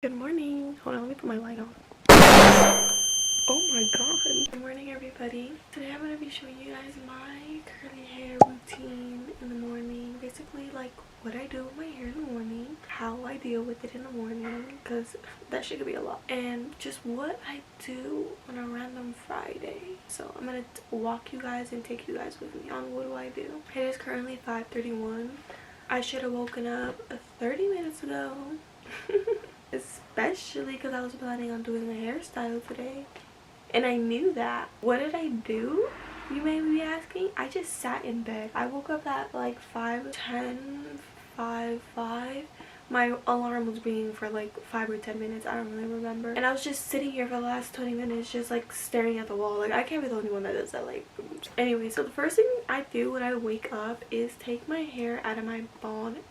Good morning. Hold on, let me put my light on. Oh my god. Good morning, everybody. Today I'm going to be showing you guys my curly hair routine in the morning. Basically, like, what I do with my hair in the morning, how I deal with it in the morning, because that shit could be a lot, and just what I do on a random Friday. So I'm going to walk you guys and take you guys with me on what do I do. It is currently 5:31. I should have woken up 30 minutes ago. Especially because I was planning on doing a hairstyle today and I knew that. What did I do, you may be asking? I just sat in bed. I woke up at like 5:10, 5:05. My alarm was ringing for like 5 or 10 minutes, I don't really remember, and I was just sitting here for the last 20 minutes just like staring at the wall. Like, I can't be the only one that does that. Like, anyway, so the first thing I do when I wake up is take my hair out of my bonnet.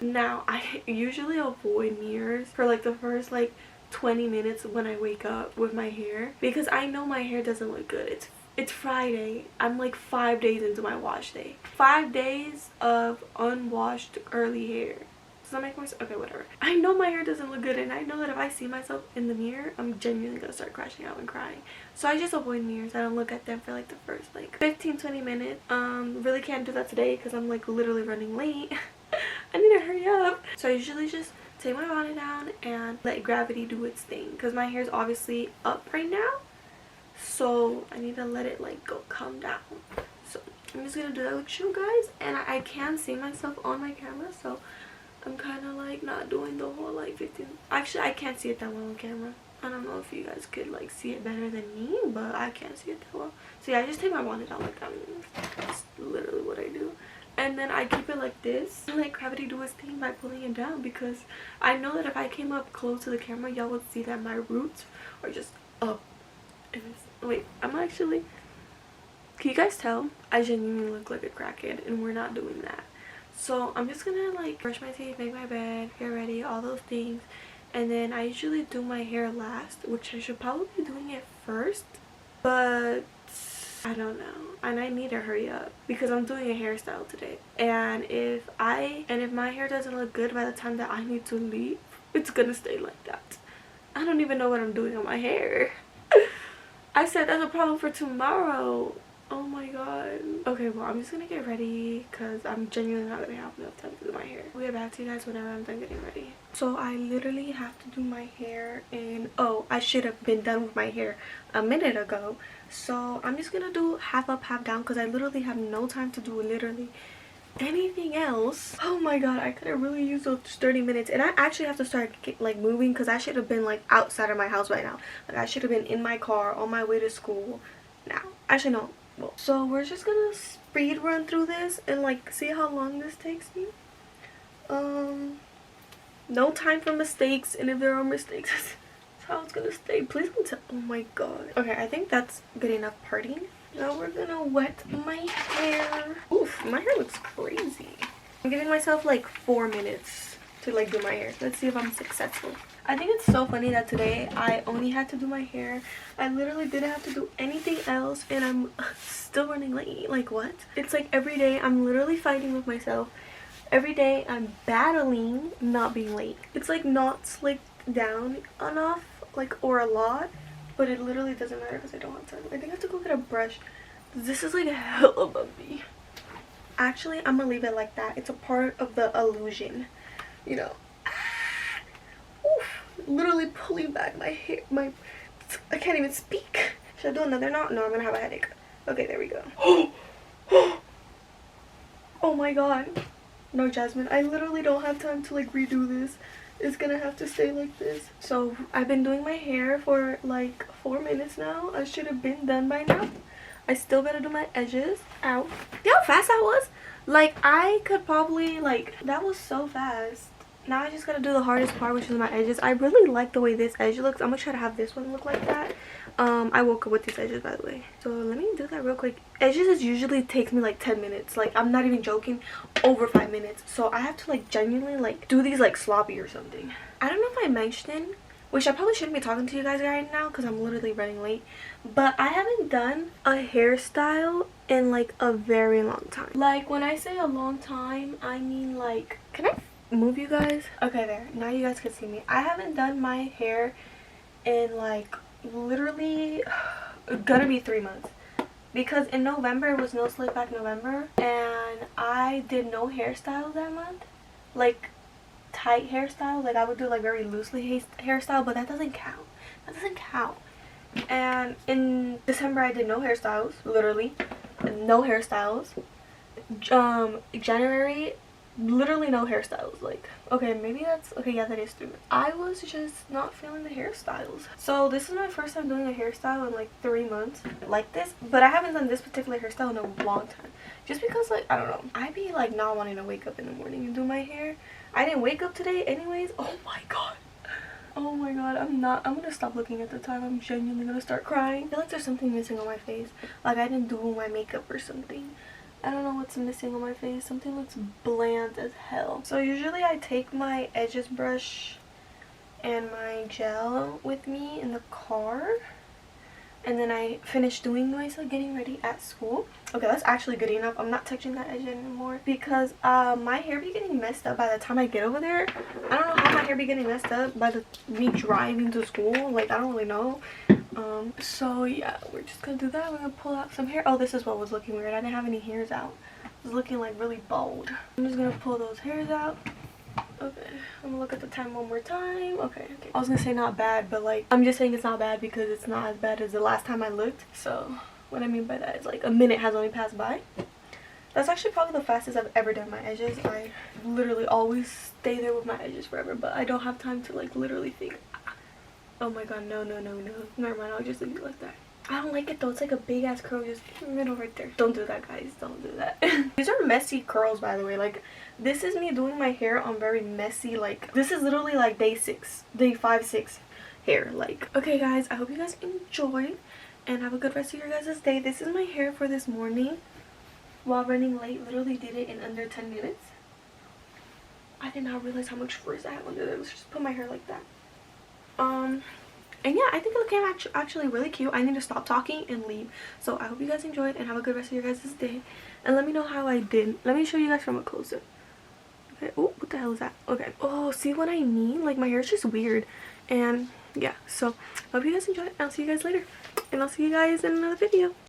Now, I usually avoid mirrors for like the first like 20 minutes when I wake up with my hair, because I know my hair doesn't look good. It's Friday. I'm like 5 days into my wash day. 5 days of unwashed early hair. Does that make more sense? Okay, whatever. I know my hair doesn't look good, and I know that if I see myself in the mirror, I'm genuinely gonna start crashing out and crying. So I just avoid mirrors. I don't look at them for like the first like 15-20 minutes. Really can't do that today because I'm like literally running late. I need to hurry up. So I usually just take my bonnet down and let gravity do its thing, because my hair is obviously up right now, so I need to let it like go calm down. So I'm just gonna do that with you guys, and I can see myself on my camera, so I'm kind of like not doing the whole like 15. Actually, I can't see it that well on camera. I don't know if you guys could like see it better than me, but I can't see it that well. So yeah, I just take my bonnet down like that. That's literally what I do. And then I keep it like this and let gravity do its thing by pulling it down, because I know that if I came up close to the camera, y'all would see that my roots are just up. And wait, I'm actually, can you guys tell? I genuinely look like a crackhead, and we're not doing that. So I'm just gonna like brush my teeth, make my bed, get ready, all those things. And then I usually do my hair last, which I should probably be doing it first, but I don't know, and I need to hurry up because I'm doing a hairstyle today, and if my hair doesn't look good by the time that I need to leave, it's gonna stay like that. I don't even know what I'm doing on my hair. I said that's a problem for tomorrow. Oh my god. Okay, well, I'm just gonna get ready because I'm genuinely not gonna have enough time to do my hair. We'll get back to you guys whenever I'm done getting ready. So I literally have to do my hair, and oh, I should have been done with my hair a minute ago. So I'm just gonna do half up, half down, because I literally have no time to do literally anything else. Oh my god, I could have really used those 30 minutes, and I actually have to start like moving, because I should have been like outside of my house right now. Like, I should have been in my car on my way to school now. Actually, no. Well, so we're just gonna speed run through this and like see how long this takes me. No time for mistakes, and if there are mistakes, that's how it's gonna stay. Please don't tell. Oh my god. Okay, I think that's good enough partying. Now we're gonna wet my hair. Oof, my hair looks crazy. I'm giving myself like 4 minutes to like do my hair. Let's see if I'm successful. I think it's so funny that today I only had to do my hair. I literally didn't have to do anything else, and I'm still running late. Like, what? It's like every day I'm literally fighting with myself. Every day I'm battling not being late. It's like not slicked down enough, like, or a lot, but it literally doesn't matter because I don't have time. I think I have to go get a brush. This is like hella bumpy. Actually, I'm gonna leave it like that. It's a part of the illusion, you know. Literally pulling back my hair. I can't even speak. Should I do another knot? No, I'm gonna have a headache. Okay, there we go. Oh my god. No, Jasmine, I literally don't have time to like redo this. It's gonna have to stay like this. So I've been doing my hair for like 4 minutes now. I should have been done by now. I still gotta do my edges. Ow. See how fast that was? Like, I could probably like, that was so fast. Now I just gotta do the hardest part, which is my edges. I really like the way this edge looks. I'm gonna try to have this one look like that. I woke up with these edges, by the way. So let me do that real quick. Edges usually takes me like 10 minutes. Like, I'm not even joking, over 5 minutes. So I have to like genuinely like do these like sloppy or something. I don't know if I mentioned, which I probably shouldn't be talking to you guys right now because I'm literally running late, but I haven't done a hairstyle in like a very long time. Like, when I say a long time, I mean like, can I move you guys. Okay, there. Now you guys can see me. I haven't done my hair in like literally gonna be 3 months. Because in November it was no slick back November. And I did no hairstyles that month. Like tight hairstyle. Like I would do like very loosely hairstyle. But that doesn't count. That doesn't count. And in December I did no hairstyles. Literally. No hairstyles. January, literally no hairstyles. Like, okay, maybe that's okay. Yeah, that is 3 months. I was just not feeling the hairstyles. So this is my first time doing a hairstyle in like 3 months like this. But I haven't done this particular hairstyle in a long time, just because like I don't know, I be like not wanting to wake up in the morning and do my hair. I didn't wake up today anyways. Oh my god. Oh my god, I'm gonna stop looking at the time. I'm genuinely gonna start crying. I feel like there's something missing on my face. Like I didn't do my makeup or something. I don't know what's missing on my face. Something looks bland as hell. So usually I take my edges brush and my gel with me in the car. And then I finish doing myself getting ready at school. Okay, that's actually good enough. I'm not touching that edge anymore because my hair be getting messed up by the time I get over there. I don't know how my hair be getting messed up by me driving to school. Like, I don't really know. So yeah, we're just gonna do that. We're gonna pull out some hair. Oh, this is what was looking weird. I didn't have any hairs out. It was looking like really bald. I'm just gonna pull those hairs out. Okay, I'm gonna look at the time one more time. Okay. I was gonna say not bad, but like I'm just saying it's not bad because it's not as bad as the last time I looked. So what I mean by that is like a minute has only passed by. That's actually probably the fastest I've ever done my edges. I literally always stay there with my edges forever, but I don't have time to like literally think, oh my god, no. Never mind, I'll just leave it like that. I don't like it though. It's like a big ass curl just in the middle right there. Don't do that, guys. Don't do that. These are messy curls, by the way. Like, this is me doing my hair on very messy, like, this is literally like day 5, 6 hair. Like, okay guys, I hope you guys enjoyed and have a good rest of your guys' day. This is my hair for this morning while running late. Literally did it in under 10 minutes. I did not realize how much frizz I have under there. Let's just put my hair like that. And yeah, I think it came actually really cute. I need to stop talking and leave. So I hope you guys enjoyed and have a good rest of your guys' day. And let me know how I did. Let me show you guys from a close-up. Okay. Oh, what the hell is that? Okay. Oh, see what I mean? Like, my hair is just weird. And yeah, so I hope you guys enjoyed. I'll see you guys later. And I'll see you guys in another video.